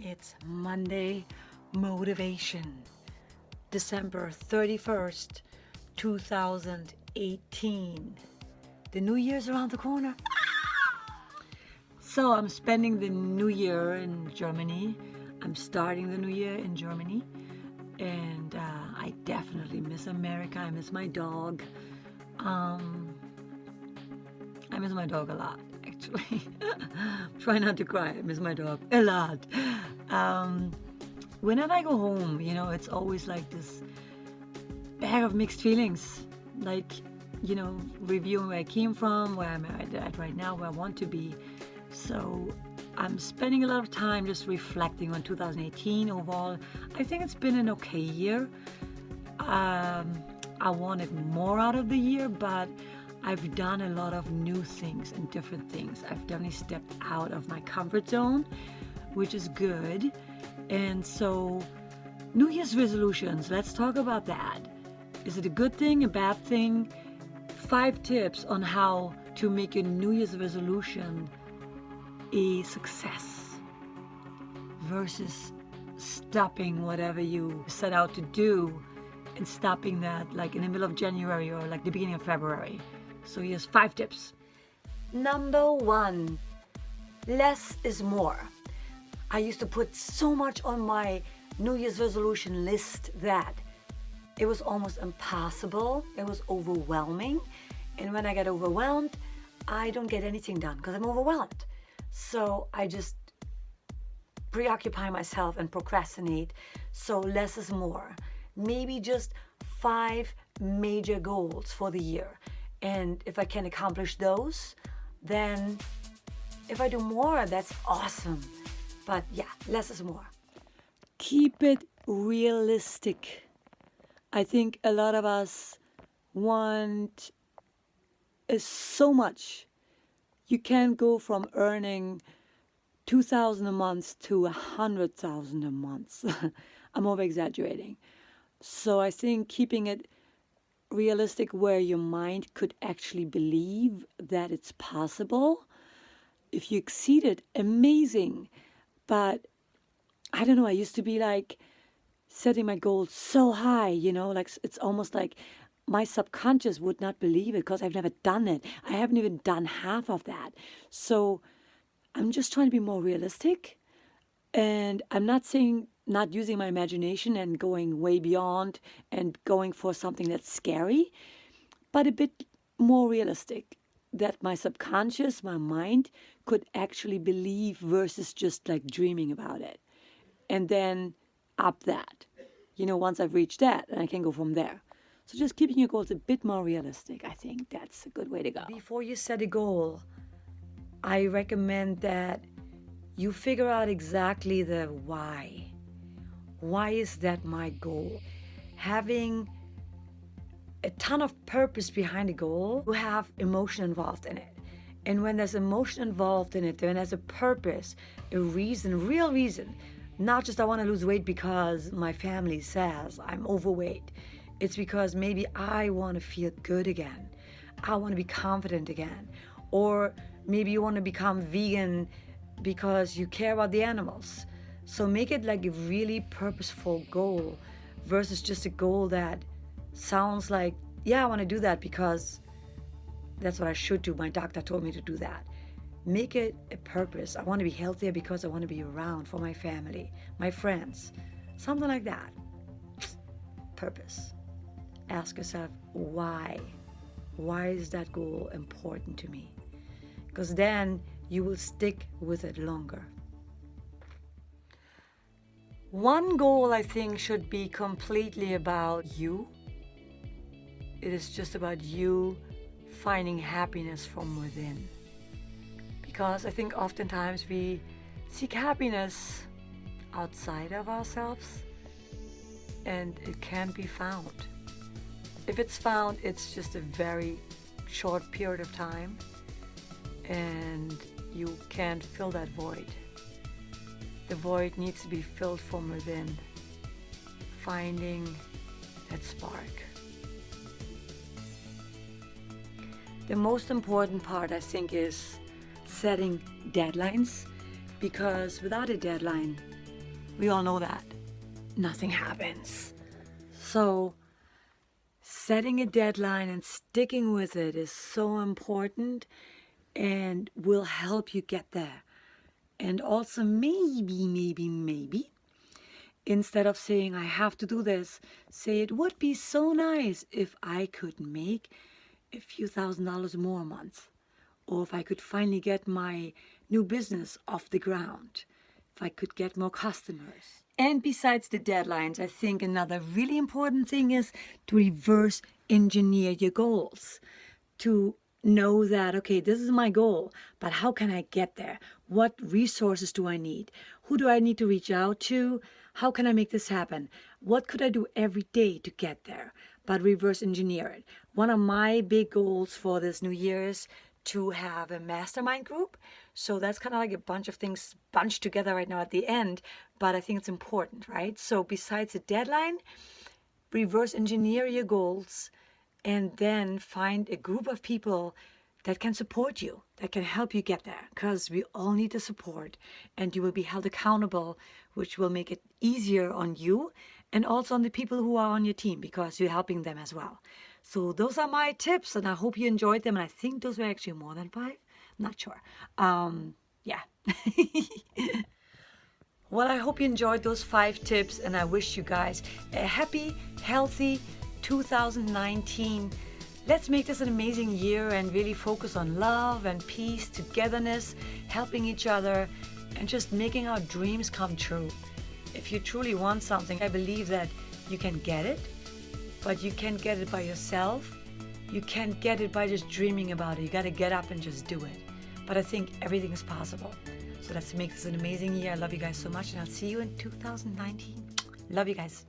It's Monday Motivation, December 31st, 2018. The New Year's around the corner. So I'm spending the New Year in Germany. I'm starting the New Year in Germany. And I definitely miss America. I miss my dog. I miss my dog a lot, actually. Try not to cry. I miss my dog a lot. Whenever I go home, it's always like this bag of mixed feelings. Like, reviewing where I came from, where I'm at right now, where I want to be. So I'm spending a lot of time just reflecting on 2018 overall. I think it's been an okay year. I wanted more out of the year, but I've done a lot of new things and different things. I've definitely stepped out of my comfort zone, which is good. And so, New Year's resolutions, let's talk about that. Is it a good thing, a bad thing? 5 tips on how to make your New Year's resolution a success versus stopping whatever you set out to do and stopping that like in the middle of January or like the beginning of February. So here's 5 tips. Number 1, less is more. I used to put so much on my New Year's resolution list that it was almost impossible. It was overwhelming. And when I get overwhelmed, I don't get anything done because I'm overwhelmed. So I just preoccupy myself and procrastinate. So less is more. Maybe just 5 major goals for the year. And if I can accomplish those, then if I do more, that's awesome. But yeah, less is more. Keep it realistic. I think a lot of us want so much. You can't go from earning $2,000 a month to $100,000 a month. I'm over exaggerating. So I think keeping it realistic where your mind could actually believe that it's possible. If you exceed it, amazing. But I don't know, I used to be like setting my goals so high, like it's almost like my subconscious would not believe it because I've never done it. I haven't even done half of that. So I'm just trying to be more realistic. And I'm not saying not using my imagination and going way beyond and going for something that's scary, but a bit more realistic, that my subconscious, my mind could actually believe versus just like dreaming about it. And then up that, once I've reached that, then I can go from there. So just keeping your goals a bit more realistic, I think that's a good way to go. Before you set a goal, I recommend that you figure out exactly the why. Why is that my goal? Having a ton of purpose behind a goal, you have emotion involved in it. And when there's emotion involved in it, then there's a purpose, a reason, real reason. Not just I want to lose weight because my family says I'm overweight. It's because maybe I want to feel good again. I want to be confident again. Or maybe you want to become vegan because you care about the animals. So make it like a really purposeful goal versus just a goal that sounds like, yeah, I want to do that because that's what I should do. My doctor told me to do that. Make it a purpose. I want to be healthier because I want to be around for my family, my friends, something like that. Purpose. Ask yourself, why? Why is that goal important to me? Because then you will stick with it longer. One goal, I think, should be completely about you. It is just about you finding happiness from within. Because I think oftentimes we seek happiness outside of ourselves, and it can't be found. If it's found, it's just a very short period of time, and you can't fill that void. The void needs to be filled from within, finding that spark. The most important part, I think, is setting deadlines, because without a deadline, We all know that. Nothing happens. So setting a deadline and sticking with it is so important and will help you get there. And also maybe, instead of saying I have to do this, say it would be so nice if I could make a few $1,000s more a month. Or if I could finally get my new business off the ground. If I could get more customers. And besides the deadlines, I think another really important thing is to reverse engineer your goals. To know that, okay, this is my goal, but how can I get there? What resources do I need? Who do I need to reach out to? How can I make this happen? What could I do every day to get there? But reverse engineer it. One of my big goals for this new year is to have a mastermind group. So that's kind of like a bunch of things bunched together right now at the end, but I think it's important, right? So besides the deadline, reverse engineer your goals and then find a group of people that can support you, that can help you get there, because we all need the support and you will be held accountable, which will make it easier on you and also on the people who are on your team because you're helping them as well. So those are my tips and I hope you enjoyed them. And I think those were actually more than 5. Not sure. Yeah. Well, I hope you enjoyed those 5 tips and I wish you guys a happy, healthy 2019. Let's make this an amazing year and really focus on love and peace, togetherness, helping each other, and just making our dreams come true. If you truly want something, I believe that you can get it, but you can't get it by yourself. You can't get it by just dreaming about it. You got to get up and just do it. But I think everything is possible. So let's make this an amazing year. I love you guys so much, and I'll see you in 2019. Love you guys.